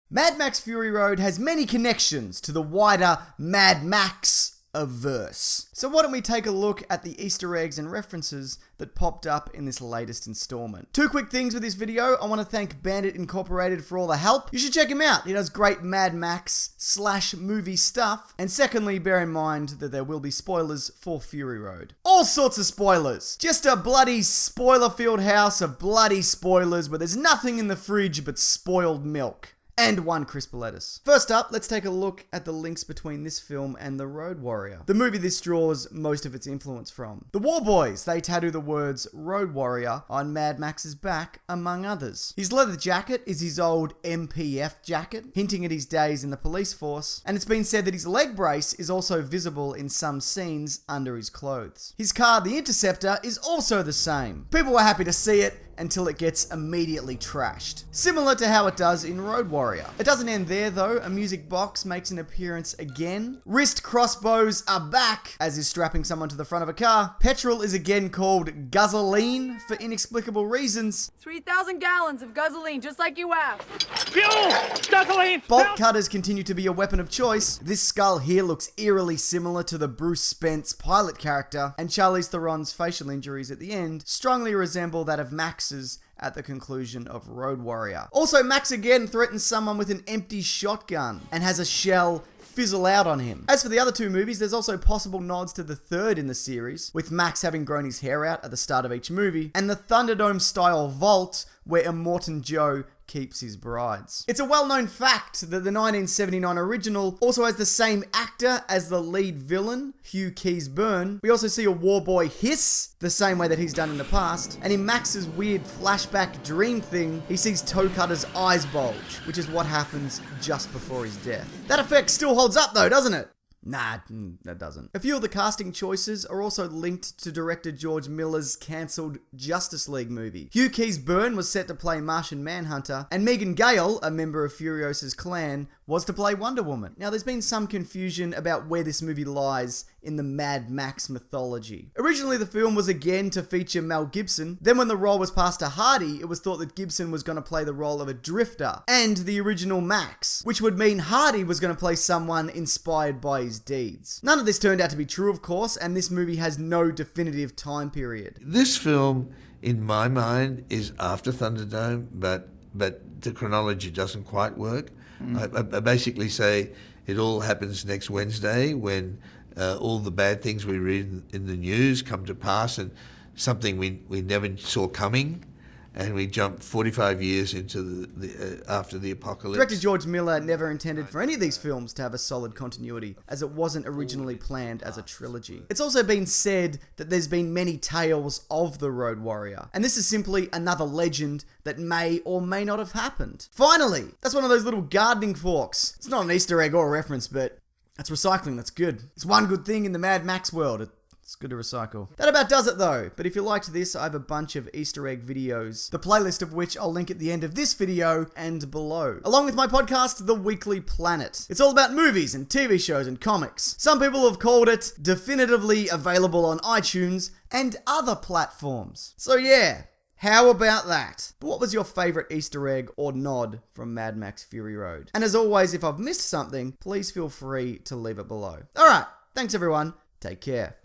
Mad Max Fury Road has many connections to the wider Mad Max-averse. So why don't we take a look at the Easter eggs and references that popped up in this latest installment. Two quick things with this video. I want to thank Bandit Incorporated for all the help. You should check him out. He does great Mad Max/movie stuff. And secondly, bear in mind that there will be spoilers for Fury Road. All sorts of spoilers. Just a bloody spoiler-filled house of bloody spoilers where there's nothing in the fridge but spoiled milk. And one crisp lettuce. First up, let's take a look at the links between this film and The Road Warrior, the movie this draws most of its influence from. The War Boys, they tattoo the words Road Warrior on Mad Max's back, among others. His leather jacket is his old MPF jacket, hinting at his days in the police force, and it's been said that his leg brace is also visible in some scenes under his clothes. His car, the Interceptor, is also the same. People were happy to see it, until it gets immediately trashed. Similar to how it does in Road Warrior. It doesn't end there though, a music box makes an appearance again. Wrist crossbows are back, as is strapping someone to the front of a car. Petrol is again called guzzling for inexplicable reasons. 3,000 gallons of guzzling, just like you asked. Fuel! Guzzling! Bolt cutters continue to be a weapon of choice. This skull here looks eerily similar to the Bruce Spence pilot character, and Charlize Theron's facial injuries at the end strongly resemble that of Max's at the conclusion of Road Warrior. Also, Max again threatens someone with an empty shotgun and has a shell fizzle out on him. As for the other two movies, there's also possible nods to the third in the series, with Max having grown his hair out at the start of each movie, and the Thunderdome-style vault where Immortan Joe keeps his brides. It's a well-known fact that the 1979 original also has the same actor as the lead villain, Hugh Keays-Byrne. We also see a war boy hiss the same way that he's done in the past, and in Max's weird flashback dream thing, he sees Toe Cutter's eyes bulge, which is what happens just before his death. That effect still holds up though, doesn't it? Nah, that doesn't. A few of the casting choices are also linked to director George Miller's cancelled Justice League movie. Hugh Keays-Byrne was set to play Martian Manhunter, and Megan Gale, a member of Furiosa's clan, was to play Wonder Woman. Now, there's been some confusion about where this movie lies in the Mad Max mythology. Originally, the film was again to feature Mel Gibson. Then when the role was passed to Hardy, it was thought that Gibson was going to play the role of a drifter and the original Max, which would mean Hardy was going to play someone inspired by his deeds. None of this turned out to be true, of course, and this movie has no definitive time period. This film, in my mind, is after Thunderdome, but the chronology doesn't quite work. I basically say it all happens next Wednesday when all the bad things we read in the news come to pass, and something we never saw coming, and we jump 45 years into the after the apocalypse. Director George Miller never intended for any of these films to have a solid continuity, as it wasn't originally planned as a trilogy. It's also been said that there's been many tales of the Road Warrior, and this is simply another legend that may or may not have happened. Finally, that's one of those little gardening forks. It's not an Easter egg or a reference, but that's recycling, that's good. It's one good thing in the Mad Max world. It's good to recycle. That about does it though, but if you liked this, I have a bunch of Easter egg videos, the playlist of which I'll link at the end of this video and below, along with my podcast, The Weekly Planet. It's all about movies and TV shows and comics. Some people have called it definitively available on iTunes and other platforms. So yeah, how about that? But what was your favourite Easter egg or nod from Mad Max Fury Road? And as always, if I've missed something, please feel free to leave it below. Alright, thanks everyone, take care.